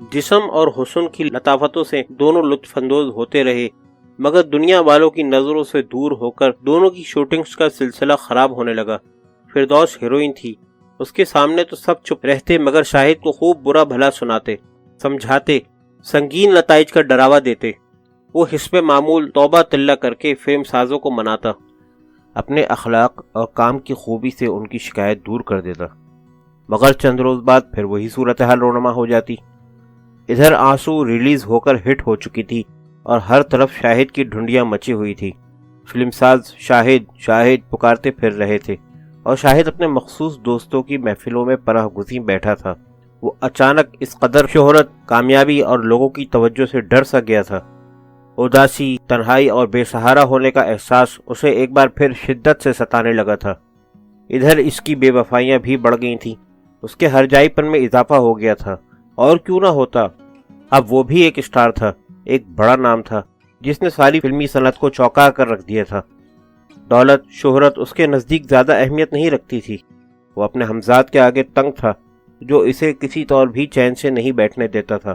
جسم اور حسن کی لطافتوں سے دونوں لطف اندوز ہوتے رہے، مگر دنیا والوں کی نظروں سے دور ہو کر دونوں کی شوٹنگز کا سلسلہ خراب ہونے لگا۔ فردوس ہیروئن تھی، اس کے سامنے تو سب چپ رہتے، مگر شاہد کو خوب برا بھلا سناتے، سمجھاتے، سنگین نتائج کا ڈراوا دیتے۔ وہ حسب معمول توبہ طلہ کر کے فلم سازوں کو مناتا، اپنے اخلاق اور کام کی خوبی سے ان کی شکایت دور کر دیتا، مگر چند روز بعد پھر وہی صورتحال رونما ہو جاتی۔ ادھر آنسو ریلیز ہو کر ہٹ ہو چکی تھی اور ہر طرف شاہد کی ڈھونڈیاں مچی ہوئی تھی۔ فلم ساز شاہد شاہد پکارتے پھر رہے تھے، اور شاہد اپنے مخصوص دوستوں کی محفلوں میں پناہ گزین بیٹھا تھا۔ وہ اچانک اس قدر شہرت، کامیابی اور لوگوں کی توجہ سے ڈر سا گیا تھا۔ اداسی، تنہائی اور بے سہارا ہونے کا احساس اسے ایک بار پھر شدت سے ستانے لگا تھا۔ ادھر اس کی بے وفائیاں بھی بڑھ گئی تھیں، اس کے ہر جائی پن میں اضافہ ہو گیا تھا، اور کیوں نہ ہوتا، اب وہ بھی ایک اسٹار تھا، ایک بڑا نام تھا جس نے ساری فلمی صنعت کو چونکا کر رکھ دیا تھا۔ دولت، شہرت اس کے نزدیک زیادہ اہمیت نہیں رکھتی تھی، وہ اپنے ہمزاد کے آگے تنگ تھا، جو اسے کسی طور بھی چین سے نہیں بیٹھنے دیتا تھا۔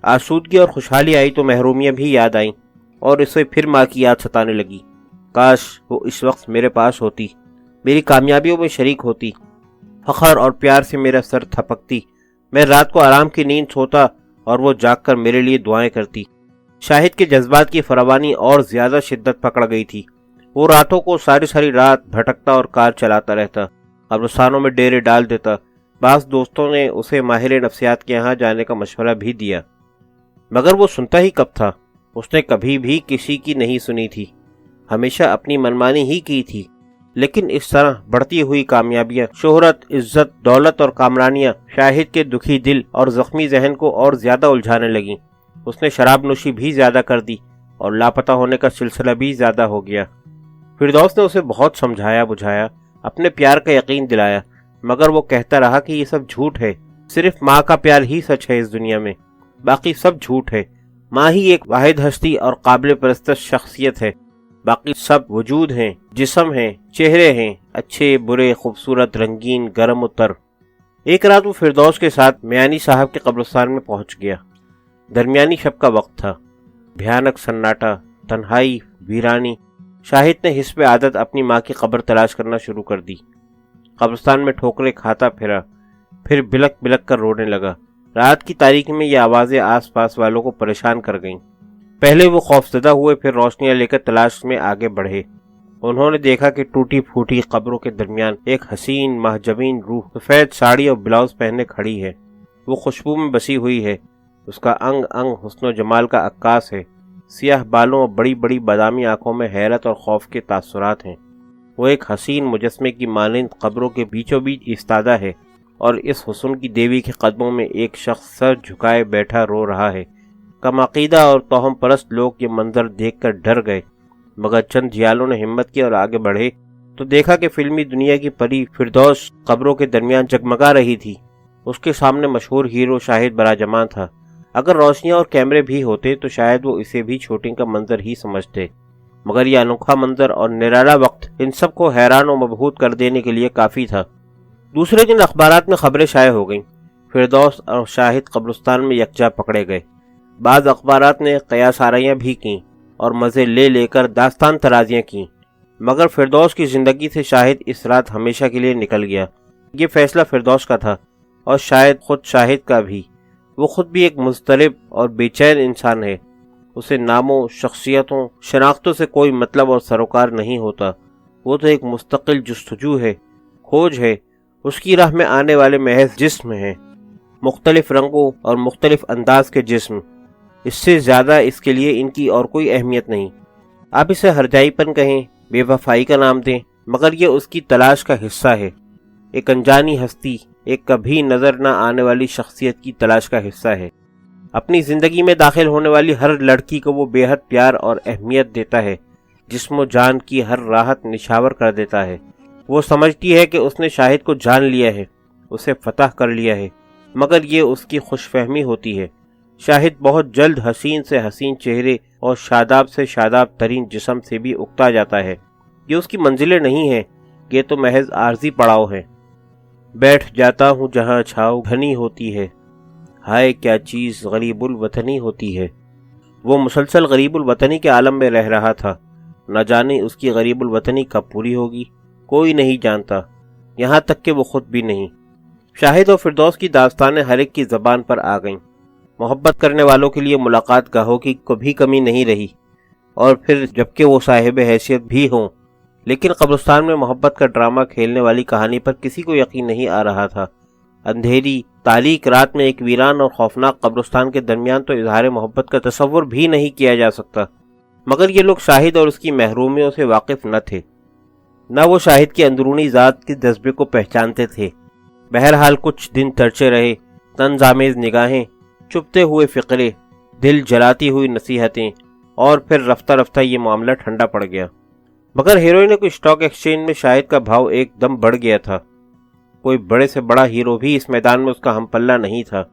آسودگی اور خوشحالی آئی تو محرومیاں بھی یاد آئیں، اور اسے پھر ماں کی یاد ستانے لگی۔ کاش وہ اس وقت میرے پاس ہوتی، میری کامیابیوں میں شریک ہوتی، فخر اور پیار سے میرا سر تھپکتی، میں رات کو آرام کی نیند سوتا اور وہ جاگ کر میرے لیے دعائیں کرتی۔ شاہد کے جذبات کی فراوانی اور زیادہ شدت پکڑ گئی تھی۔ وہ راتوں کو ساری رات بھٹکتا اور کار چلاتا رہتا، قبرستانوں میں ڈیرے ڈال دیتا۔ بعض دوستوں نے اسے ماہر نفسیات کے یہاں جانے کا مشورہ بھی دیا، مگر وہ سنتا ہی کب تھا؟ اس نے کبھی بھی کسی کی نہیں سنی تھی، ہمیشہ اپنی منمانی ہی کی تھی۔ لیکن اس طرح بڑھتی ہوئی کامیابیاں، شہرت، عزت، دولت اور کامرانیاں شاہد کے دکھی دل اور زخمی ذہن کو اور زیادہ الجھانے لگیں۔ اس نے شراب نوشی بھی زیادہ کر دی اور لاپتہ ہونے کا سلسلہ بھی زیادہ ہو گیا۔ فردوس نے اسے بہت سمجھایا بجھایا، اپنے پیار کا یقین دلایا، مگر وہ کہتا رہا کہ یہ سب جھوٹ ہے، صرف ماں کا پیار ہی سچ ہے اس دنیا میں، باقی سب جھوٹ ہے۔ ماں ہی ایک واحد ہستی اور قابل پرستش شخصیت ہے، باقی سب وجود ہیں، جسم ہیں، چہرے ہیں، اچھے برے، خوبصورت، رنگین، گرم و تر۔ ایک رات وہ فردوس کے ساتھ میانی صاحب کے قبرستان میں پہنچ گیا۔ درمیانی شب کا وقت تھا، بھیانک سناٹا، تنہائی، ویرانی۔ شاہد نے حسب عادت اپنی ماں کی قبر تلاش کرنا شروع کر دی۔ قبرستان میں ٹھوکریں کھاتا پھرا، پھر بلک بلک کر رونے لگا۔ رات کی تاریکی میں یہ آوازیں آس پاس والوں کو پریشان کر گئیں۔ پہلے وہ خوفزدہ ہوئے، پھر روشنیاں لے کر تلاش میں آگے بڑھے۔ انہوں نے دیکھا کہ ٹوٹی پھوٹی قبروں کے درمیان ایک حسین محجبین روح سفید ساڑی اور بلاؤز پہنے کھڑی ہے۔ وہ خوشبو میں بسی ہوئی ہے، اس کا انگ انگ حسن و جمال کا عکاس ہے۔ سیاہ بالوں اور بڑی بڑی بادامی آنکھوں میں حیرت اور خوف کے تاثرات ہیں۔ وہ ایک حسین مجسمے کی مانند قبروں کے بیچوں بیچ ایستادہ ہے، اور اس حسن کی دیوی کے قدموں میں ایک شخص سر جھکائے بیٹھا رو رہا ہے۔ کم عقیدہ اور توہم پرست لوگ یہ منظر دیکھ کر ڈر گئے، مگر چند جیالوں نے ہمت کی اور آگے بڑھے تو دیکھا کہ فلمی دنیا کی پری فردوس قبروں کے درمیان جگمگا رہی تھی۔ اس کے سامنے مشہور ہیرو شاہد براجمان تھا۔ اگر روشنیاں اور کیمرے بھی ہوتے تو شاید وہ اسے بھی شوٹنگ کا منظر ہی سمجھتے، مگر یہ انوکھا منظر اور نرالا وقت ان سب کو حیران و مبہوت کر دینے کے لیے کافی تھا۔ دوسرے دن اخبارات میں خبریں شائع ہو گئیں، فردوس اور شاہد قبرستان میں یکجا پکڑے گئے۔ بعض اخبارات نے قیاس آرائیاں بھی کیں اور مزے لے کر داستان ترازیاں کیں، مگر فردوس کی زندگی سے شاہد اس رات ہمیشہ کے لیے نکل گیا۔ یہ فیصلہ فردوس کا تھا، اور شاید خود شاہد کا بھی۔ وہ خود بھی ایک مضطرب اور بے چین انسان ہے۔ اسے ناموں، شخصیتوں، شناختوں سے کوئی مطلب اور سروکار نہیں ہوتا۔ وہ تو ایک مستقل جستجو ہے، کھوج ہے۔ اس کی راہ میں آنے والے محض جسم ہیں، مختلف رنگوں اور مختلف انداز کے جسم۔ اس سے زیادہ اس کے لیے ان کی اور کوئی اہمیت نہیں۔ آپ اسے ہرجائی پن کہیں، بے وفائی کا نام دیں، مگر یہ اس کی تلاش کا حصہ ہے۔ ایک انجانی ہستی، ایک کبھی نظر نہ آنے والی شخصیت کی تلاش کا حصہ ہے۔ اپنی زندگی میں داخل ہونے والی ہر لڑکی کو وہ بے حد پیار اور اہمیت دیتا ہے، جسم و جان کی ہر راحت نشاور کر دیتا ہے۔ وہ سمجھتی ہے کہ اس نے شاہد کو جان لیا ہے، اسے فتح کر لیا ہے، مگر یہ اس کی خوش فہمی ہوتی ہے۔ شاہد بہت جلد حسین سے حسین چہرے اور شاداب سے شاداب ترین جسم سے بھی اکتا جاتا ہے۔ یہ اس کی منزلیں نہیں ہیں، یہ تو محض عارضی پڑاؤ ہے۔ بیٹھ جاتا ہوں جہاں چھاؤ گھنی ہوتی ہے، ہائے کیا چیز غریب الوطنی ہوتی ہے۔ وہ مسلسل غریب الوطنی کے عالم میں رہ رہا تھا، نہ جانے اس کی غریب الوطنی کب پوری ہوگی، کوئی نہیں جانتا، یہاں تک کہ وہ خود بھی نہیں۔ شاہد اور فردوس کی داستانیں ہر ایک کی زبان پر آ گئیں۔ محبت کرنے والوں کے لیے ملاقات گاہوں کی کبھی کمی نہیں رہی، اور پھر جبکہ وہ صاحب حیثیت بھی ہوں، لیکن قبرستان میں محبت کا ڈرامہ کھیلنے والی کہانی پر کسی کو یقین نہیں آ رہا تھا۔ اندھیری تاریک رات میں ایک ویران اور خوفناک قبرستان کے درمیان تو اظہار محبت کا تصور بھی نہیں کیا جا سکتا، مگر یہ لوگ شاہد اور اس کی محرومیوں سے واقف نہ تھے، نہ وہ شاہد کی اندرونی ذات کے جذبے کو پہچانتے تھے۔ بہرحال کچھ دن ترچے رہے، طنز آمیز نگاہیں، چپتے ہوئے فقرے، دل جلاتی ہوئی نصیحتیں، اور پھر رفتہ رفتہ یہ معاملہ ٹھنڈا پڑ گیا۔ مگر ہیروئن کو اسٹاک ایکسچینج میں شاہد کا بھاؤ ایک دم بڑھ گیا تھا۔ کوئی بڑے سے بڑا ہیرو بھی اس میدان میں اس کا ہم پلہ نہیں تھا۔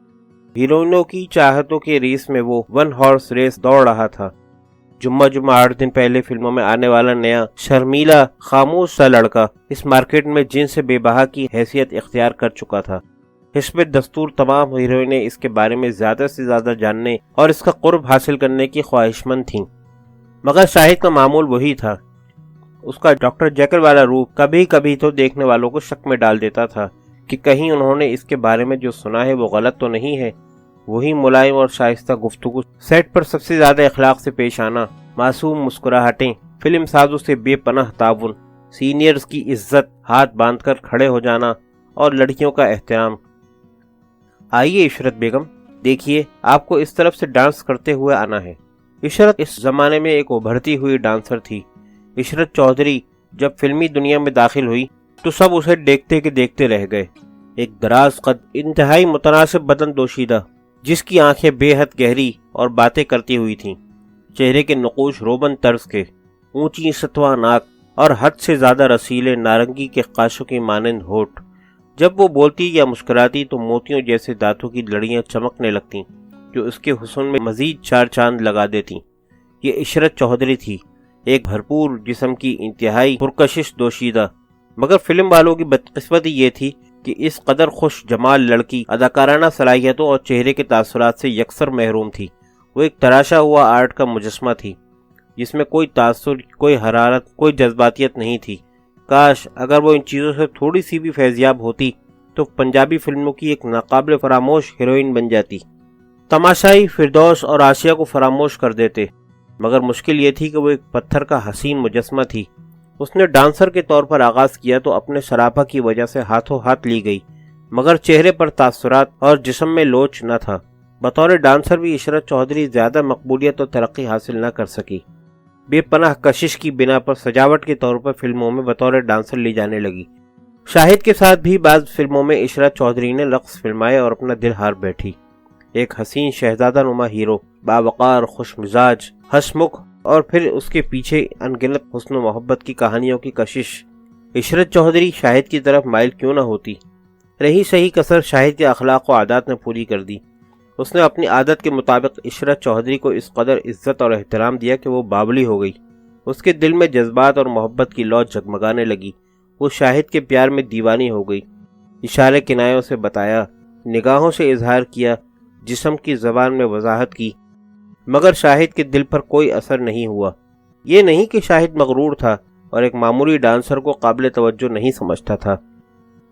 ہیروئنوں کی چاہتوں کے ریس میں وہ 1 ہارس ریس دوڑ رہا تھا۔ جمعہ 8 دن پہلے فلموں میں آنے والا نیا شرمیلا خاموش سا لڑکا اس مارکیٹ میں جن سے بے بہا کی حیثیت اختیار کر چکا تھا۔ حسب دستور تمام ہیروئنیں اس کے بارے میں زیادہ سے زیادہ جاننے اور اس کا قرب حاصل کرنے کی خواہش مند تھیں، مگر شاہد کا معمول وہی تھا۔ اس کا ڈاکٹر جیکل والا روپ کبھی کبھی تو دیکھنے والوں کو شک میں ڈال دیتا تھا کہ کہیں انہوں نے اس کے بارے میں جو سنا ہے وہ غلط تو نہیں ہے۔ وہی ملائم اور شائستہ گفتگو، سیٹ پر سب سے زیادہ اخلاق سے پیش آنا، معصوم مسکراہٹیں، فلم سازوں سے بے پناہ تعاون، سینئرز کی عزت، ہاتھ باندھ کر کھڑے ہو جانا، اور لڑکیوں کا احترام۔ آئیے عشرت بیگم، دیکھیے آپ کو اس طرف سے ڈانس کرتے ہوئے آنا ہے۔ عشرت اس زمانے میں ایک ابھرتی ہوئی ڈانسر تھی۔ عشرت چودھری جب فلمی دنیا میں داخل ہوئی تو سب اسے دیکھتے کے دیکھتے رہ گئے۔ ایک دراز قد، انتہائی متناسب بدن دوشیدہ، جس کی آنکھیں بے حد گہری اور باتیں کرتی ہوئی تھیں، چہرے کے نقوش روبن طرز کے، اونچی ستواں ناک اور حد سے زیادہ رسیلے نارنگی کے قاشوں کی مانند ہونٹ۔ جب وہ بولتی یا مسکراتی تو موتیوں جیسے دانتوں کی لڑیاں چمکنے لگتیں جو اس کے حسن میں مزید 4 چاند لگا دیتیں۔ یہ عشرت چودھری تھی، ایک بھرپور جسم کی انتہائی پرکشش دوشیدہ، مگر فلم والوں کی بدقسمتی یہ تھی کہ اس قدر خوش جمال لڑکی اداکارانہ صلاحیتوں اور چہرے کے تاثرات سے یکسر محروم تھی۔ وہ ایک تراشا ہوا آرٹ کا مجسمہ تھی، جس میں کوئی تاثر، کوئی حرارت، کوئی جذباتیت نہیں تھی۔ کاش اگر وہ ان چیزوں سے تھوڑی سی بھی فیضیاب ہوتی تو پنجابی فلموں کی ایک ناقابل فراموش ہیروئن بن جاتی۔ تماشائی فردوس اور آسیہ کو فراموش کر دیتے، مگر مشکل یہ تھی کہ وہ ایک پتھر کا حسین مجسمہ تھی۔ اس نے ڈانسر کے طور پر آغاز کیا تو اپنے سراپا کی وجہ سے ہاتھوں ہاتھ لی گئی، مگر چہرے پر تاثرات اور جسم میں لوچ نہ تھا۔ بطور ڈانسر بھی عشرت چودھری زیادہ مقبولیت اور ترقی حاصل نہ کر سکی۔ بے پناہ کشش کی بنا پر سجاوٹ کے طور پر فلموں میں بطور ڈانسر لی جانے لگی۔ شاہد کے ساتھ بھی بعض فلموں میں عشرت چودھری نے رقص فلمائے اور اپنا دل ہار بیٹھی۔ ایک حسین شہزادہ نما ہیرو، باوقار، خوش مزاج، ہسمکھ، اور پھر اس کے پیچھے انگنت حسن و محبت کی کہانیوں کی کشش۔ عشرت چودھری شاہد کی طرف مائل کیوں نہ ہوتی؟ رہی صحیح کسر شاہد کے اخلاق و عادات نے پوری کر دی۔ اس نے اپنی عادت کے مطابق عشرت چودھری کو اس قدر عزت اور احترام دیا کہ وہ بابلی ہو گئی۔ اس کے دل میں جذبات اور محبت کی لو جگمگانے لگی۔ وہ شاہد کے پیار میں دیوانی ہو گئی۔ اشارے کنایوں سے بتایا، نگاہوں سے اظہار کیا، جسم کی زبان میں وضاحت کی، مگر شاہد کے دل پر کوئی اثر نہیں ہوا۔ یہ نہیں کہ شاہد مغرور تھا اور ایک معمولی ڈانسر کو قابل توجہ نہیں سمجھتا تھا۔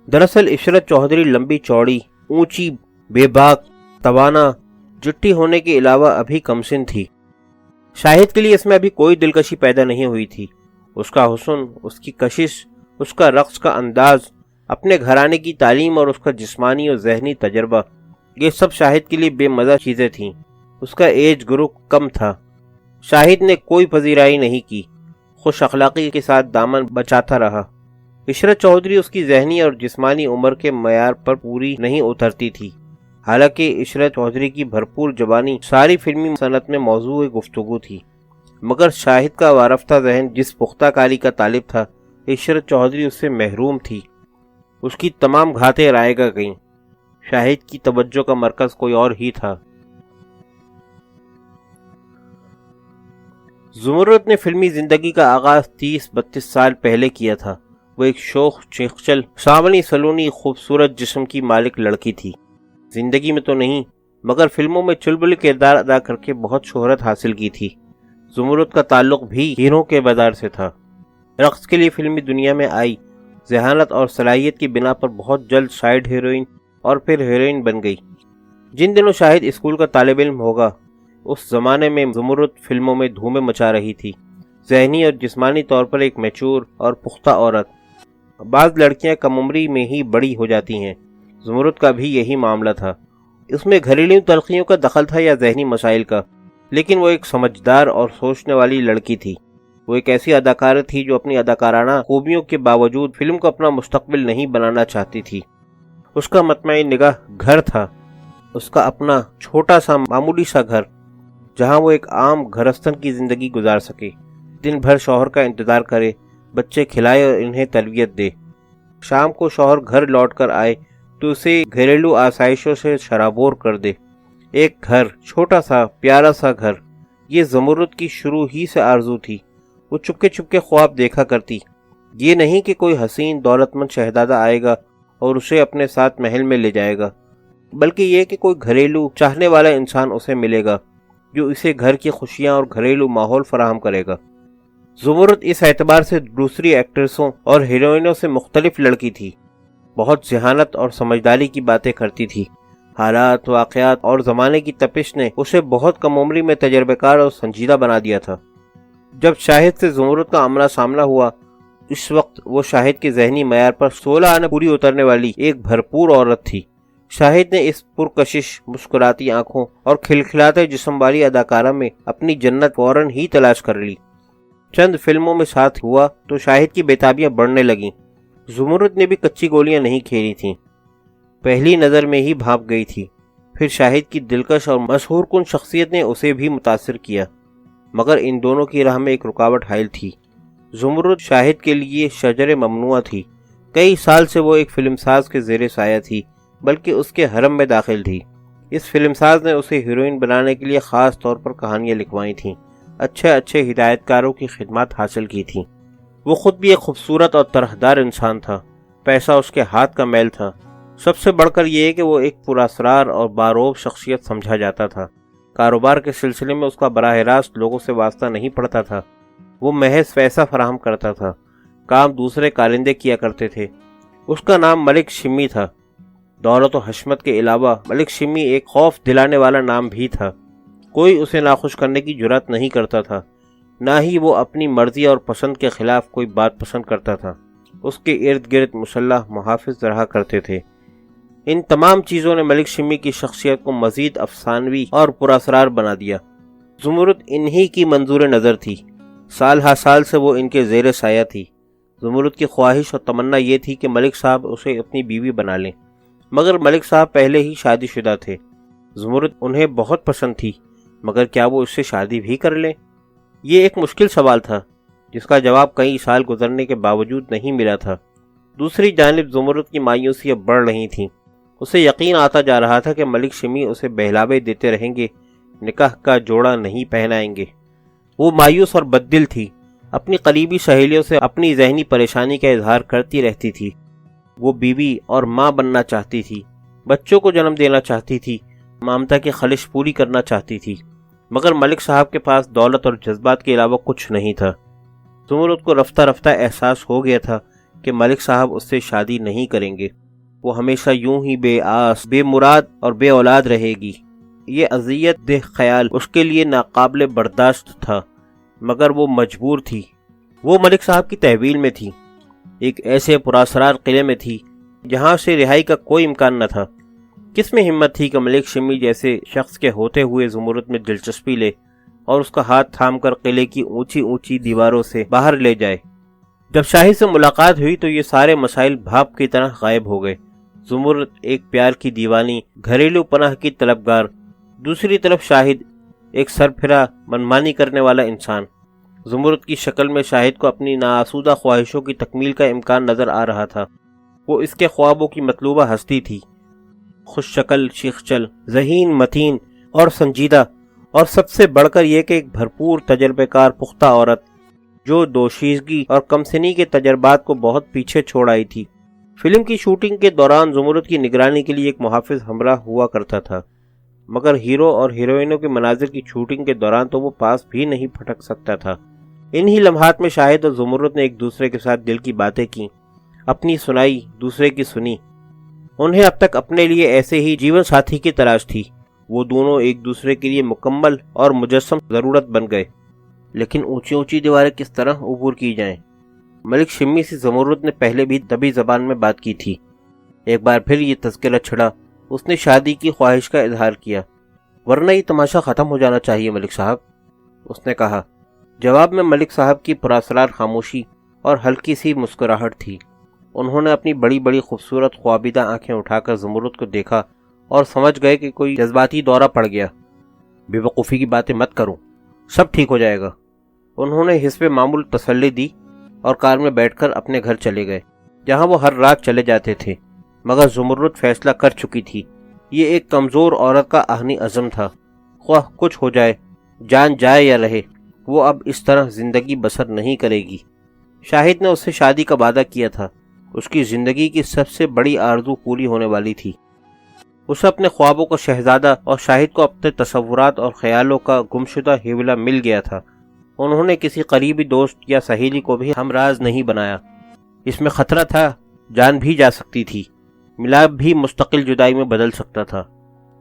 دراصل عشرت چودھری لمبی چوڑی، اونچی، بے باک، توانا، جٹی ہونے کے علاوہ ابھی کمسن تھی۔ شاہد کے لیے اس میں ابھی کوئی دلکشی پیدا نہیں ہوئی تھی۔ اس کا حسن، اس کی کشش، اس کا رقص کا انداز، اپنے گھرانے کی تعلیم اور اس کا جسمانی اور ذہنی تجربہ، یہ سب شاہد کے لیے بے مزہ چیزیں تھیں۔ اس کا ایج گروپ کم تھا۔ شاہد نے کوئی پذیرائی نہیں کی، خوش اخلاقی کے ساتھ دامن بچاتا رہا۔ عشرت چودھری اس کی ذہنی اور جسمانی عمر کے معیار پر پوری نہیں اترتی تھی۔ حالانکہ عشرت چودھری کی بھرپور جوانی ساری فلمی صنعت میں موضوع گفتگو تھی، مگر شاہد کا وارفتہ ذہن جس پختہ کاری کا طالب تھا، عشرت چودھری اس سے محروم تھی۔ اس کی تمام گھاتیں رائے گا گئیں۔ شاہد کی توجہ کا مرکز کوئی اور ہی تھا۔ زمرد نے فلمی زندگی کا آغاز 30-32 سال پہلے کیا تھا۔ وہ ایک شوخ، چنچل، سانولی سلونی، خوبصورت جسم کی مالک لڑکی تھی۔ زندگی میں تو نہیں مگر فلموں میں چلبل کردار ادا کر کے بہت شہرت حاصل کی تھی۔ زمرد کا تعلق بھی ہیروں کے بازار سے تھا۔ رقص کے لیے فلمی دنیا میں آئی، ذہانت اور صلاحیت کی بنا پر بہت جلد سائیڈ ہیروئن اور پھر ہیروئن بن گئی۔ جن دنوں شاہد اسکول کا طالب علم ہوگا، اس زمانے میں زمرد فلموں میں دھومیں مچا رہی تھی، ذہنی اور جسمانی طور پر ایک میچور اور پختہ عورت۔ بعض لڑکیاں کم عمری میں ہی بڑی ہو جاتی ہیں، زمرد کا بھی یہی معاملہ تھا۔ اس میں گھریلو تلخیوں کا دخل تھا یا ذہنی مسائل کا، لیکن وہ ایک سمجھدار اور سوچنے والی لڑکی تھی۔ وہ ایک ایسی اداکارہ تھی جو اپنی اداکارانہ خوبیوں کے باوجود فلم کو اپنا مستقبل نہیں بنانا چاہتی تھی۔ اس کا مطمع نگاہ گھر تھا، اس کا اپنا چھوٹا سا معمولی سا گھر، جہاں وہ ایک عام گھرستن کی زندگی گزار سکے، دن بھر شوہر کا انتظار کرے، بچے کھلائے اور انہیں تربیت دے۔ شام کو شوہر گھر لوٹ کر آئے تو اسے گھریلو آسائشوں سے شرابور کر دے۔ ایک گھر، چھوٹا سا پیارا سا گھر، یہ زمرد کی شروع ہی سے آرزو تھی۔ وہ چپکے چپکے خواب دیکھا کرتی، یہ نہیں کہ کوئی حسین دولت مند شہزادہ آئے گا اور اسے اپنے ساتھ محل میں لے جائے گا، بلکہ یہ کہ کوئی گھریلو چاہنے والا انسان اسے ملے گا جو اسے گھر کی خوشیاں اور گھریلو ماحول فراہم کرے گا۔ زمرد اس اعتبار سے دوسری ایکٹریسوں اور ہیروئنوں سے مختلف لڑکی تھی، بہت ذہانت اور سمجھداری کی باتیں کرتی تھی۔ حالات، واقعات اور زمانے کی تپش نے اسے بہت کم عمری میں تجربہ کار اور سنجیدہ بنا دیا تھا۔ جب شاہد سے زمرد کا آمنا سامنا ہوا، اس وقت وہ شاہد کے ذہنی معیار پر 16 آنے پوری اترنے والی ایک بھرپور عورت تھی۔ شاہد نے اس پرکشش، مسکراتی آنکھوں اور کھلکھلاتے جسم والی اداکارہ میں اپنی جنت فوراً ہی تلاش کر لی۔ چند فلموں میں ساتھ ہوا تو شاہد کی بےتابیاں بڑھنے لگیں۔ زمرد نے بھی کچی گولیاں نہیں کھیلی تھیں، پہلی نظر میں ہی بھاپ گئی تھی۔ پھر شاہد کی دلکش اور مسحور کن شخصیت نے اسے بھی متاثر کیا، مگر ان دونوں کی راہ میں ایک رکاوٹ حائل تھی۔ زمرد شاہد کے لیے شجر ممنوعہ تھی۔ کئی سال سے وہ ایک فلم ساز کے زیر سایہ تھی، بلکہ اس کے حرم میں داخل تھی۔ اس فلم ساز نے اسے ہیروئن بنانے کے لیے خاص طور پر کہانیاں لکھوائی تھیں، اچھے ہدایت کاروں کی خدمات حاصل کی تھیں۔ وہ خود بھی ایک خوبصورت اور طرحدار انسان تھا، پیسہ اس کے ہاتھ کا میل تھا۔ سب سے بڑھ کر یہ کہ وہ ایک پراسرار اور باروب شخصیت سمجھا جاتا تھا۔ کاروبار کے سلسلے میں اس کا براہ راست لوگوں سے واسطہ نہیں پڑتا تھا، وہ محض پیسہ فراہم کرتا تھا، کام دوسرے کارندے کیا کرتے تھے۔ اس کا نام ملک شمی تھا۔ دولت و حشمت کے علاوہ ملک شمی ایک خوف دلانے والا نام بھی تھا۔ کوئی اسے ناخوش کرنے کی جرات نہیں کرتا تھا، نہ ہی وہ اپنی مرضی اور پسند کے خلاف کوئی بات پسند کرتا تھا۔ اس کے ارد گرد مسلح محافظ رہا کرتے تھے۔ ان تمام چیزوں نے ملک شمی کی شخصیت کو مزید افسانوی اور پراسرار بنا دیا۔ زمرد انہی کی منظور نظر تھی، سال ہا سال سے وہ ان کے زیر سایہ تھی۔ زمرد کی خواہش اور تمنا یہ تھی کہ ملک صاحب اسے اپنی بیوی بنا لیں، مگر ملک صاحب پہلے ہی شادی شدہ تھے۔ زمرد انہیں بہت پسند تھی، مگر کیا وہ اس سے شادی بھی کر لیں؟ یہ ایک مشکل سوال تھا، جس کا جواب کئی سال گزرنے کے باوجود نہیں ملا تھا۔ دوسری جانب زمرد کی مایوسیاں بڑھ رہی تھیں۔ اسے یقین آتا جا رہا تھا کہ ملک شمی اسے بہلاوے دیتے رہیں گے، نکاح کا جوڑا نہیں پہنائیں گے۔ وہ مایوس اور بددل تھی، اپنی قریبی سہیلیوں سے اپنی ذہنی پریشانی کا اظہار کرتی رہتی تھی۔ وہ بیوی اور ماں بننا چاہتی تھی، بچوں کو جنم دینا چاہتی تھی، ممتا کی خواہش پوری کرنا چاہتی تھی، مگر ملک صاحب کے پاس دولت اور جذبات کے علاوہ کچھ نہیں تھا۔ زمرد کو رفتہ رفتہ احساس ہو گیا تھا کہ ملک صاحب اس سے شادی نہیں کریں گے، وہ ہمیشہ یوں ہی بے آس، بے مراد اور بے اولاد رہے گی۔ یہ اذیت دہ خیال اس کے لیے ناقابل برداشت تھا، مگر وہ مجبور تھی۔ وہ ملک صاحب کی تحویل میں تھی، ایک ایسے پراسرار قلعے میں تھی جہاں سے رہائی کا کوئی امکان نہ تھا۔ کس میں ہمت تھی کہ ملک شمی جیسے شخص کے ہوتے ہوئے زمرد میں دلچسپی لے اور اس کا ہاتھ تھام کر قلعے کی اونچی اونچی دیواروں سے باہر لے جائے۔ جب شاہد سے ملاقات ہوئی تو یہ سارے مسائل بھاپ کی طرح غائب ہو گئے۔ زمرد ایک پیار کی دیوانی، گھریلو پناہ کی طلبگار، دوسری طرف شاہد ایک سرپھرا منمانی کرنے والا انسان۔ زمرد کی شکل میں شاہد کو اپنی ناآسودہ خواہشوں کی تکمیل کا امکان نظر آ رہا تھا۔ وہ اس کے خوابوں کی مطلوبہ ہستی تھی، خوش شکل، شیخ چل، ذہین، متین اور سنجیدہ، اور سب سے بڑھ کر یہ کہ ایک بھرپور تجربہ کار پختہ عورت جو دوشیزگی اور کمسنی کے تجربات کو بہت پیچھے چھوڑ آئی تھی۔ فلم کی شوٹنگ کے دوران زمرد کی نگرانی کے لیے ایک محافظ ہمراہ ہوا کرتا تھا۔ مگر ہیرو اور ہیروئنوں کے مناظر کی شوٹنگ کے دوران تو وہ پاس بھی نہیں پھٹک سکتا تھا۔ انہی لمحات میں شاہد اور زمرد نے ایک دوسرے کے ساتھ دل کی باتیں کی، اپنی سنائی، دوسرے کی سنی۔ انہیں اب تک اپنے لیے ایسے ہی جیون ساتھی کی تلاش تھی۔ وہ دونوں ایک دوسرے کے لیے مکمل اور مجسم ضرورت بن گئے۔ لیکن اونچی اونچی دیواریں کس طرح عبور کی جائیں؟ ملک شمی سے زمرد نے پہلے بھی دبی زبان میں بات کی تھی۔ ایک بار پھر یہ تذکرہ چھڑا۔ اس نے شادی کی خواہش کا اظہار کیا۔ ورنہ یہ تماشا ختم ہو جانا چاہیے ملک صاحب، اس نے کہا۔ جواب میں ملک صاحب کی پراسرار خاموشی اور ہلکی سی مسکراہٹ تھی۔ انہوں نے اپنی بڑی بڑی خوبصورت خوابیدہ آنکھیں اٹھا کر زمرد کو دیکھا اور سمجھ گئے کہ کوئی جذباتی دورہ پڑ گیا۔ بے وقوفی کی باتیں مت کرو، سب ٹھیک ہو جائے گا۔ انہوں نے حسب معمول تسلی دی اور کار میں بیٹھ کر اپنے گھر چلے گئے، جہاں وہ ہر رات چلے جاتے تھے۔ مگر زمرد فیصلہ کر چکی تھی۔ یہ ایک کمزور عورت کا آہنی عزم تھا۔ خواہ کچھ ہو جائے، جان جائے یا رہے، وہ اب اس طرح زندگی بسر نہیں کرے گی۔ شاہد نے اس سے شادی کا وعدہ کیا تھا۔ اس کی زندگی کی سب سے بڑی آرزو پوری ہونے والی تھی۔ اسے اپنے خوابوں کا شہزادہ اور شاہد کو اپنے تصورات اور خیالوں کا گمشدہ حوالہ مل گیا تھا۔ انہوں نے کسی قریبی دوست یا سہیلی کو بھی ہمراز نہیں بنایا۔ اس میں خطرہ تھا، جان بھی جا سکتی تھی، ملاپ بھی مستقل جدائی میں بدل سکتا تھا۔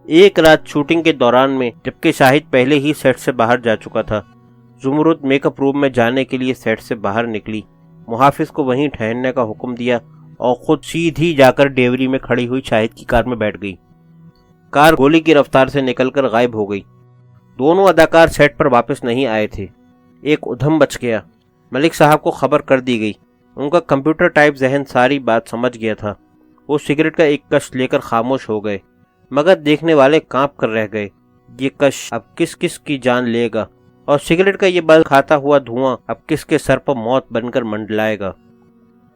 ایک رات شوٹنگ کے دوران میں، جبکہ شاہد پہلے ہی سیٹ سے باہر جا چکا تھا، زمرد میک اپ روم میں جانے کے لیے سیٹ سے باہر نکلی، محافظ کو وہیں ٹھہرنے کا حکم دیا اور خود سیدھی جا کر ڈیوری میں کھڑی ہوئی شاہد کی کار میں بیٹھ گئی۔ کار گولی کی رفتار سے نکل کر غائب ہو گئی۔ دونوں اداکار سیٹ پر واپس نہیں آئے تھے۔ ایک ادھم بچ گیا۔ ملک صاحب کو خبر کر دی گئی۔ ان کا کمپیوٹر ٹائپ ذہن ساری بات سمجھ گیا تھا۔ وہ سگریٹ کا ایک کش لے کر خاموش ہو گئے، مگر دیکھنے والے کانپ کر رہ گئے۔ یہ کش اب کس کس کی جان لے گا، اور سگریٹ کا یہ بل کھاتا ہوا دھواں اب کس کے سر پر موت بن کر منڈلائے گا؟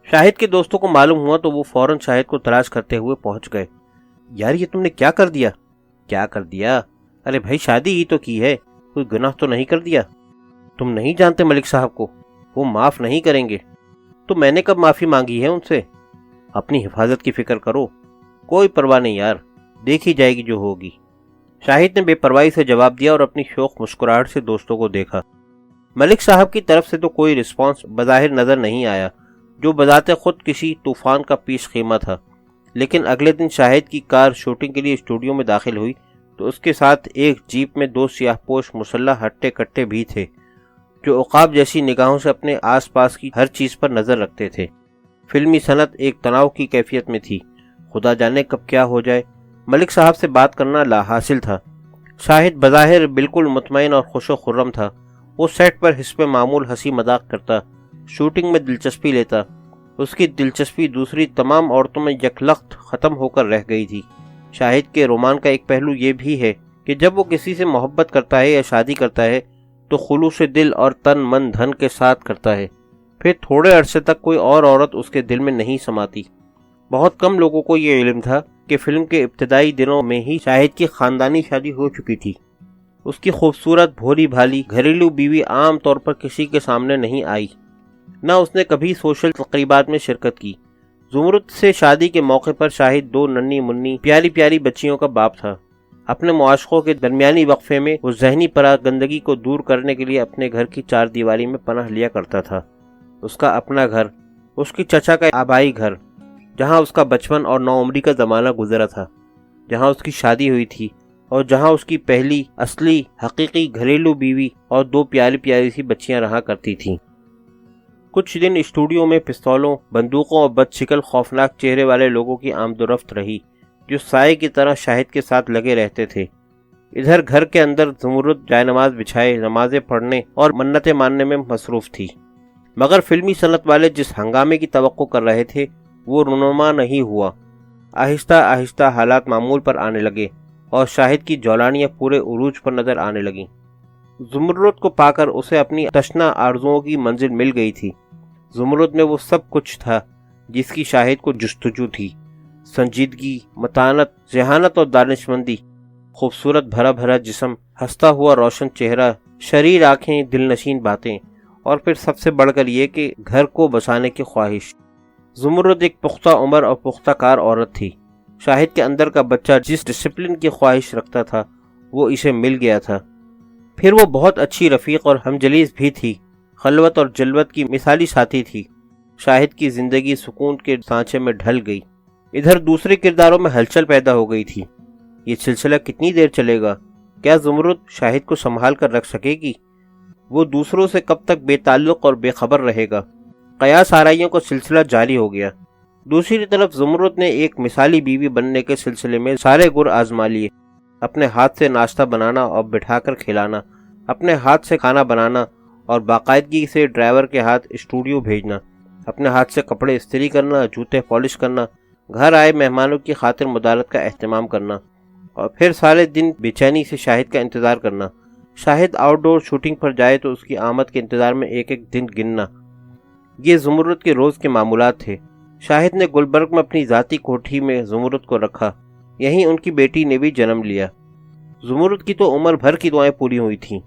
شاہد کے دوستوں کو معلوم ہوا تو وہ فوراً شاہد کو تلاش کرتے ہوئے پہنچ گئے۔ یار یہ تم نے کیا کر دیا؟ کیا کر دیا؟ ارے بھائی شادی ہی تو کی ہے، کوئی گناہ تو نہیں کر دیا؟ تم نہیں جانتے ملک صاحب کو، وہ معاف نہیں کریں گے۔ تو میں نے کب معافی مانگی ہے ان سے؟ اپنی حفاظت کی فکر کرو۔ کوئی پرواہ نہیں یار، دیکھی جائے گی جو ہوگی۔ شاہد نے بے پرواہی سے جواب دیا اور اپنی شوخ مسکراہٹ سے دوستوں کو دیکھا۔ ملک صاحب کی طرف سے تو کوئی رسپانس بظاہر نظر نہیں آیا، جو بذات خود کسی طوفان کا پیش خیمہ تھا۔ لیکن اگلے دن شاہد کی کار شوٹنگ کے لیے اسٹوڈیو میں داخل ہوئی تو اس کے ساتھ ایک جیپ میں 2 سیاہ پوش مسلح ہٹے کٹے بھی تھے، جو عقاب جیسی نگاہوں سے اپنے آس پاس کی ہر چیز پر نظر رکھتے تھے۔ فلمی صنعت ایک تناؤ کی کیفیت میں تھی۔ خدا جانے کب کیا ہو جائے۔ ملک صاحب سے بات کرنا لا حاصل تھا۔ شاہد بظاہر بالکل مطمئن اور خوش و خرم تھا۔ وہ سیٹ پر حسب معمول ہنسی مذاق کرتا، شوٹنگ میں دلچسپی لیتا۔ اس کی دلچسپی دوسری تمام عورتوں میں یکلخت ختم ہو کر رہ گئی تھی۔ شاہد کے رومان کا ایک پہلو یہ بھی ہے کہ جب وہ کسی سے محبت کرتا ہے یا شادی کرتا ہے تو خلوص دل اور تن من دھن کے ساتھ کرتا ہے۔ پھر تھوڑے عرصے تک کوئی اور عورت اس کے دل میں نہیں سماتی۔ بہت کم لوگوں کو یہ علم تھا کہ فلم کے ابتدائی دنوں میں ہی شاہد کی خاندانی شادی ہو چکی تھی۔ اس کی خوبصورت بھولی بھالی گھریلو بیوی عام طور پر کسی کے سامنے نہیں آئی، نہ اس نے کبھی سوشل تقریبات میں شرکت کی۔ زمرد سے شادی کے موقع پر شاہد 2 ننھی منی پیاری پیاری بچیوں کا باپ تھا۔ اپنے معاشقوں کے درمیانی وقفے میں وہ ذہنی پراگندگی کو دور کرنے کے لیے اپنے گھر کی 4 دیواری میں پناہ لیا کرتا تھا۔ اس کا اپنا گھر، اس کی چچا کا آبائی گھر، جہاں اس کا بچپن اور نوعمری کا زمانہ گزرا تھا، جہاں اس کی شادی ہوئی تھی اور جہاں اس کی پہلی اصلی حقیقی گھریلو بیوی اور 2 پیاری پیاری سی بچیاں رہا کرتی تھیں۔ کچھ دن اسٹوڈیو میں پستولوں، بندوقوں اور بد شکل خوفناک چہرے والے لوگوں کی آمد و رفت رہی، جو سائے کی طرح شاہد کے ساتھ لگے رہتے تھے۔ ادھر گھر کے اندر زمرد جائے نماز بچھائے نمازیں پڑھنے اور منتیں ماننے میں مصروف تھی۔ مگر فلمی صنعت والے جس ہنگامے کی توقع کر رہے تھے وہ رونما نہیں ہوا۔ آہستہ آہستہ حالات معمول پر آنے لگے اور شاہد کی جولانیاں پورے عروج پر نظر آنے لگیں۔ زمرد کو پا کر اسے اپنی تشنہ آرزوؤں کی منزل مل گئی تھی۔ زمرد میں وہ سب کچھ تھا جس کی شاہد کو جستجو تھی: سنجیدگی، متانت، ذہانت اور دانشمندی، خوبصورت بھرا بھرا جسم، ہنستا ہوا روشن چہرہ، شریر آنکھیں، دل نشین باتیں، اور پھر سب سے بڑھ کر یہ کہ گھر کو بسانے کی خواہش۔ زمرد ایک پختہ عمر اور پختہ کار عورت تھی۔ شاہد کے اندر کا بچہ جس ڈسپلن کی خواہش رکھتا تھا وہ اسے مل گیا تھا۔ پھر وہ بہت اچھی رفیق اور ہمجلیس بھی تھی، خلوت اور جلوت کی مثالی ساتھی تھی۔ شاہد کی زندگی سکون کے سانچے میں ڈھل گئی۔ ادھر دوسرے کرداروں میں ہلچل پیدا ہو گئی تھی۔ یہ سلسلہ کتنی دیر چلے گا؟ کیا زمرد شاہد کو سنبھال کر رکھ سکے گی؟ وہ دوسروں سے کب تک بے تعلق اور بے خبر رہے گا؟ قیاس آرائیوں کا سلسلہ جاری ہو گیا۔ دوسری طرف زمرد نے ایک مثالی بیوی بننے کے سلسلے میں سارے گر آزما لیے۔ اپنے ہاتھ سے ناشتہ بنانا اور بٹھا کر کھلانا، اپنے ہاتھ سے کھانا بنانا اور باقاعدگی سے ڈرائیور کے ہاتھ اسٹوڈیو بھیجنا، اپنے ہاتھ سے کپڑے استری کرنا، جوتے پالش کرنا، گھر آئے مہمانوں کی خاطر مدارت کا اہتمام کرنا، اور پھر سارے دن بے چینی سے شاہد کا انتظار کرنا۔ شاہد آؤٹ ڈور شوٹنگ پر جائے تو اس کی آمد کے انتظار میں ایک ایک دن گننا۔ یہ زمرد کے روز کے معمولات تھے۔ شاہد نے گلبرگ میں اپنی ذاتی کوٹھی میں زمرد کو رکھا۔ یہیں ان کی بیٹی نے بھی جنم لیا۔ زمرد کی تو عمر بھر کی دعائیں پوری ہوئی تھیں۔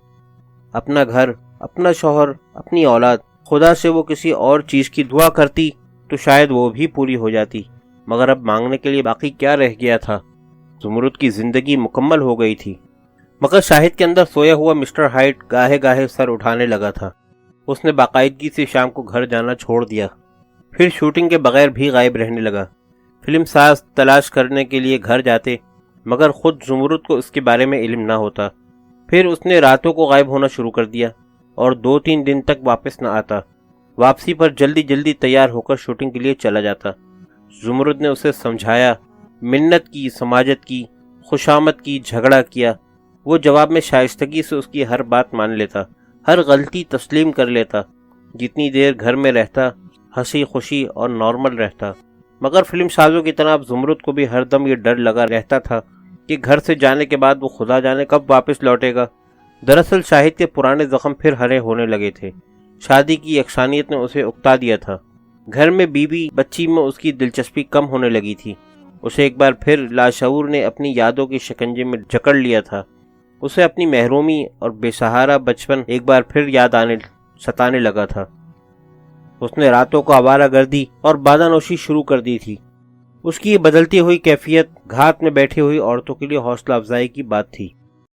اپنا گھر، اپنا شوہر، اپنی اولاد۔ خدا سے وہ کسی اور چیز کی دعا کرتی تو شاید وہ بھی پوری ہو جاتی، مگر اب مانگنے کے لیے باقی کیا رہ گیا تھا؟ زمرد کی زندگی مکمل ہو گئی تھی۔ مگر شاہد کے اندر سویا ہوا مسٹر ہائٹ گاہے گاہے سر اٹھانے لگا تھا۔ اس نے باقاعدگی سے شام کو گھر جانا چھوڑ دیا، پھر شوٹنگ کے بغیر بھی غائب رہنے لگا۔ فلم ساز تلاش کرنے کے لیے گھر جاتے، مگر خود زمرد کو اس کے بارے میں علم نہ ہوتا۔ پھر اس نے راتوں کو غائب ہونا شروع کر دیا اور 2-3 دن تک واپس نہ آتا۔ واپسی پر جلدی جلدی تیار ہو کر شوٹنگ کے لیے چلا جاتا۔ زمرد نے اسے سمجھایا، منت کی، سماجت کی، خوشامد کی، جھگڑا کیا۔ وہ جواب میں شائستگی سے اس کی ہر بات مان لیتا، ہر غلطی تسلیم کر لیتا۔ جتنی دیر گھر میں رہتا ہنسی خوشی اور نارمل رہتا، مگر فلم سازوں کی طرح اب زمرد کو بھی ہر دم یہ ڈر لگا رہتا تھا کہ گھر سے جانے کے بعد وہ خدا جانے کب واپس لوٹے گا۔ دراصل شاہد کے پرانے زخم پھر ہرے ہونے لگے تھے۔ شادی کی یکسانیت نے اسے اکتا دیا تھا۔ گھر میں بیوی بچی میں اس کی دلچسپی کم ہونے لگی تھی۔ اسے ایک بار پھر لاشعور نے اپنی یادوں کے شکنجے میں جکڑ لیا تھا۔ اسے اپنی محرومی اور بے سہارا بچپن ایک بار پھر ستانے لگا تھا۔ اس نے راتوں کو آوارہ گردی اور بادہ نوشی شروع کر دی تھی۔ اس کی یہ بدلتی ہوئی کیفیت گھات میں بیٹھی ہوئی عورتوں کے لیے حوصلہ افزائی کی بات تھی۔